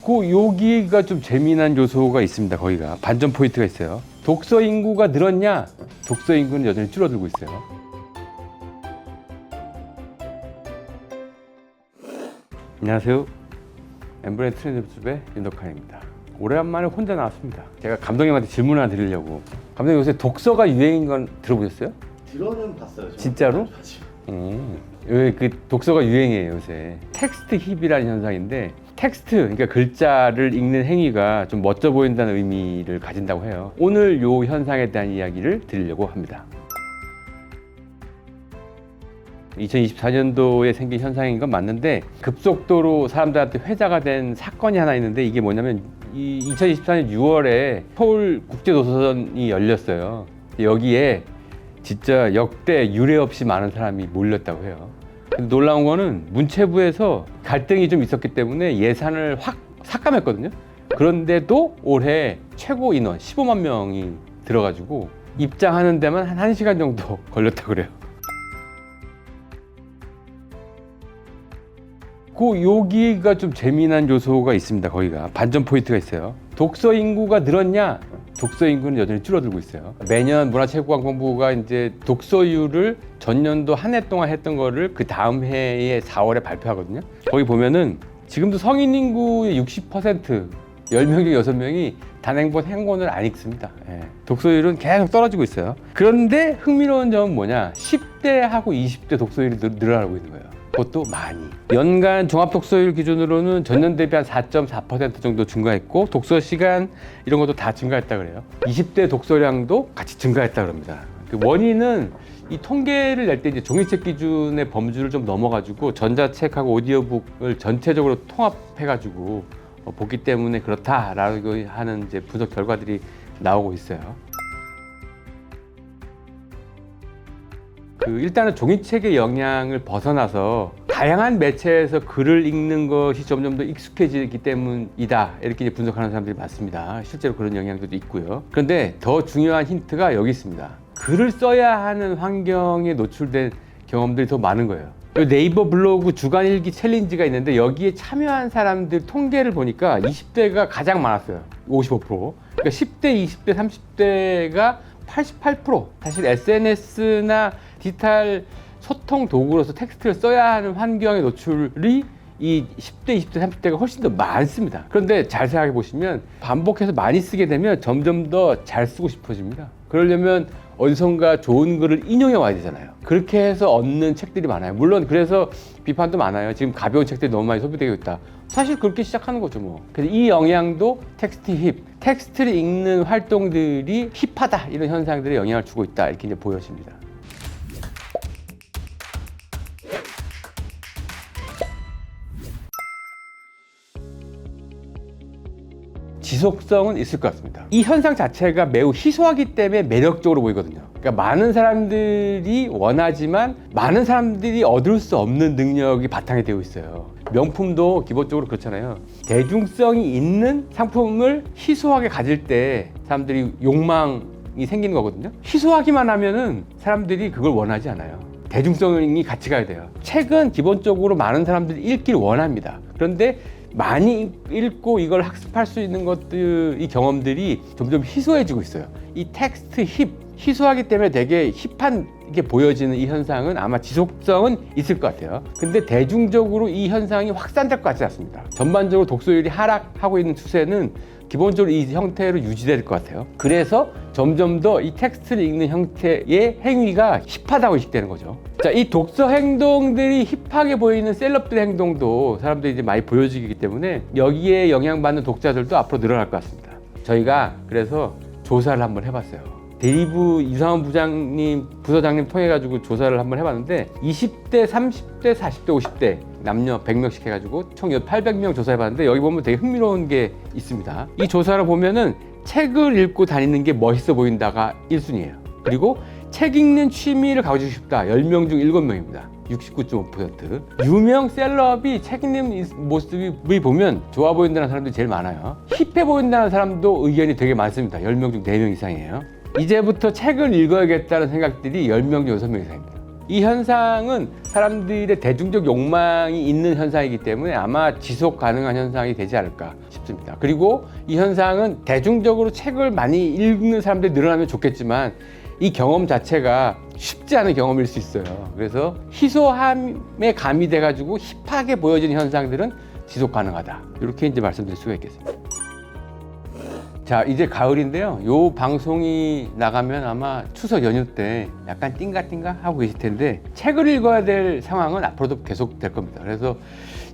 여기가 좀 재미난 요소가 있습니다. 거기가 반전 포인트가 있어요. 독서 인구가 늘었냐? 독서 인구는 여전히 줄어들고 있어요. 안녕하세요. 엠브랜드 트렌드 숲의 윤덕환입니다. 오랜만에 혼자 나왔습니다. 제가 감독님한테 질문 하나 드리려고. 감독님, 요새 독서가 유행인 건 들어보셨어요? 들어는 봤어요. 진짜로? 왜 그 독서가 유행이에요 요새. 텍스트 힙이라는 현상인데, 텍스트, 그러니까 글자를 읽는 행위가 좀 멋져 보인다는 의미를 가진다고 해요. 오늘 요 현상에 대한 이야기를 드리려고 합니다. 2024년도에 생긴 현상인 건 맞는데, 급속도로 사람들한테 회자가 된 사건이 하나 있는데, 이게 뭐냐면 2024년 6월에 서울국제도서관이 열렸어요. 여기에 진짜 역대 유례 없이 많은 사람이 몰렸다고 해요. 근데 놀라운 거는 문체부에서 갈등이 좀 있었기 때문에 예산을 확 삭감했거든요. 그런데도 올해 최고 인원 15만 명이 들어가지고 입장하는 데만 한 1시간 정도 걸렸다고 그래요. 여기가 좀 재미난 요소가 있습니다. 거기가 반전 포인트가 있어요. 독서 인구가 늘었냐? 독서 인구는 여전히 줄어들고 있어요. 매년 문화체육관광부가 이제 독서율을 전년도 한 해 동안 했던 거를 그 다음 해의 4월에 발표하거든요. 거기 보면은 지금도 성인 인구의 60%, 10명 중 6명이 단행본 행본을 안 읽습니다. 예. 독서율은 계속 떨어지고 있어요. 그런데 흥미로운 점은 뭐냐? 10대하고 20대 독서율이 늘어나고 있는 거예요. 그것도 많이. 연간 종합 독서율 기준으로는 전년 대비 한 4.4% 정도 증가했고, 독서 시간 이런 것도 다 증가했다 그래요. 20대 독서량도 같이 증가했다 그럽니다. 그 원인은 이 통계를 낼 때 이제 종이책 기준의 범주를 좀 넘어가지고 전자책하고 오디오북을 전체적으로 통합해가지고 보기 때문에 그렇다라고 하는 이제 분석 결과들이 나오고 있어요. 일단은 종이책의 영향을 벗어나서 다양한 매체에서 글을 읽는 것이 점점 더 익숙해지기 때문이다, 이렇게 이제 분석하는 사람들이 많습니다. 실제로 그런 영향도 있고요. 그런데 더 중요한 힌트가 여기 있습니다. 글을 써야 하는 환경에 노출된 경험들이 더 많은 거예요. 네이버 블로그 주간 일기 챌린지가 있는데, 여기에 참여한 사람들 통계를 보니까 20대가 가장 많았어요. 55%. 그러니까 10대, 20대, 30대가 88%. 사실 SNS나 디지털 소통 도구로서 텍스트를 써야 하는 환경의 노출이 이 10대, 20대, 30대가 훨씬 더 많습니다. 그런데 잘 생각해 보시면 반복해서 많이 쓰게 되면 점점 더 잘 쓰고 싶어집니다. 그러려면 어디선가 좋은 글을 인용해 와야 되잖아요. 그렇게 해서 얻는 책들이 많아요. 물론 그래서 비판도 많아요. 지금 가벼운 책들이 너무 많이 소비되고 있다. 사실 그렇게 시작하는 거죠 뭐. 그래서 이 영향도 텍스트 힙, 텍스트를 읽는 활동들이 힙하다, 이런 현상들에 영향을 주고 있다, 이렇게 이제 보여집니다. 지속성은 있을 것 같습니다. 이 현상 자체가 매우 희소하기 때문에 매력적으로 보이거든요. 그러니까 많은 사람들이 원하지만 많은 사람들이 얻을 수 없는 능력이 바탕이 되어 있어요. 명품도 기본적으로 그렇잖아요. 대중성이 있는 상품을 희소하게 가질 때 사람들이 욕망이 생기는 거거든요. 희소하기만 하면은 사람들이 그걸 원하지 않아요. 대중성이 같이 가야 돼요. 책은 기본적으로 많은 사람들이 읽기를 원합니다. 그런데 많이 읽고 이걸 학습할 수 있는 것들, 이 경험들이 점점 희소해지고 있어요. 이 텍스트 힙, 희소하기 때문에 되게 힙한 게 보여지는 이 현상은 아마 지속성은 있을 것 같아요. 근데 대중적으로 이 현상이 확산될 것 같지 않습니다. 전반적으로 독서율이 하락하고 있는 추세는 기본적으로 이 형태로 유지될 것 같아요. 그래서 점점 더 이 텍스트를 읽는 형태의 행위가 힙하다고 인식되는 거죠. 자, 이 독서 행동들이 힙하게 보이는 셀럽들의 행동도 사람들이 이제 많이 보여지기 때문에 여기에 영향받는 독자들도 앞으로 늘어날 것 같습니다. 저희가 그래서 조사를 한번 해봤어요. 대리부 이상원 부서장님 통해가지고 조사를 한번 해봤는데, 20대, 30대, 40대, 50대 남녀 100명씩 해가지고 총 800명 조사해봤는데, 여기 보면 되게 흥미로운 게 있습니다. 이 조사를 보면은 책을 읽고 다니는 게 멋있어 보인다가 1순위예요. 그리고 책 읽는 취미를 가지고 싶다, 10명 중 7명입니다. 69.5%. 유명 셀럽이 책 읽는 모습이 보면 좋아 보인다는 사람들이 제일 많아요. 힙해 보인다는 사람도 의견이 되게 많습니다. 10명 중 4명 이상이에요. 이제부터 책을 읽어야겠다는 생각들이 10명 중 6명 이상입니다. 이 현상은 사람들의 대중적 욕망이 있는 현상이기 때문에 아마 지속 가능한 현상이 되지 않을까 싶습니다. 그리고 이 현상은 대중적으로 책을 많이 읽는 사람들이 늘어나면 좋겠지만 이 경험 자체가 쉽지 않은 경험일 수 있어요. 그래서 희소함에 가미돼 가지고 힙하게 보여지는 현상들은 지속 가능하다. 이렇게 이제 말씀드릴 수가 있겠습니다. 자, 이제 가을인데요. 요 방송이 나가면 아마 추석 연휴 때 약간 띵가띵가 하고 계실 텐데 책을 읽어야 될 상황은 앞으로도 계속 될 겁니다. 그래서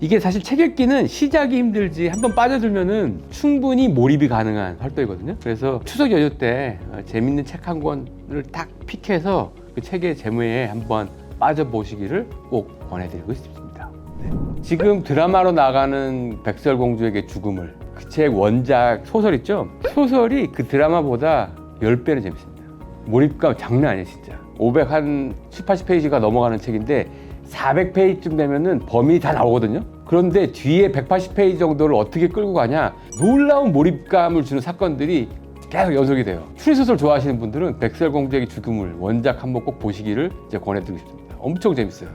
이게 사실 책 읽기는 시작이 힘들지 한번 빠져들면은 충분히 몰입이 가능한 활동이거든요. 그래서 추석 연휴 때 재밌는 책 한 권을 딱 픽해서 그 책의 재미에 한번 빠져보시기를 꼭 권해드리고 싶습니다. 네. 지금 드라마로 나가는 백설공주에게 죽음을 그 책 원작 소설 있죠? 소설이 그 드라마보다 10배는 재밌습니다. 몰입감 장난 아니에요, 진짜. 580페이지가 넘어가는 책인데 400페이지쯤 되면은 범인이 다 나오거든요. 그런데 뒤에 180페이지 정도를 어떻게 끌고 가냐, 놀라운 몰입감을 주는 사건들이 계속 연속이 돼요. 추리소설 좋아하시는 분들은 백설공주에게 죽음을 원작 한번 꼭 보시기를 이제 권해드리고 싶습니다. 엄청 재밌어요.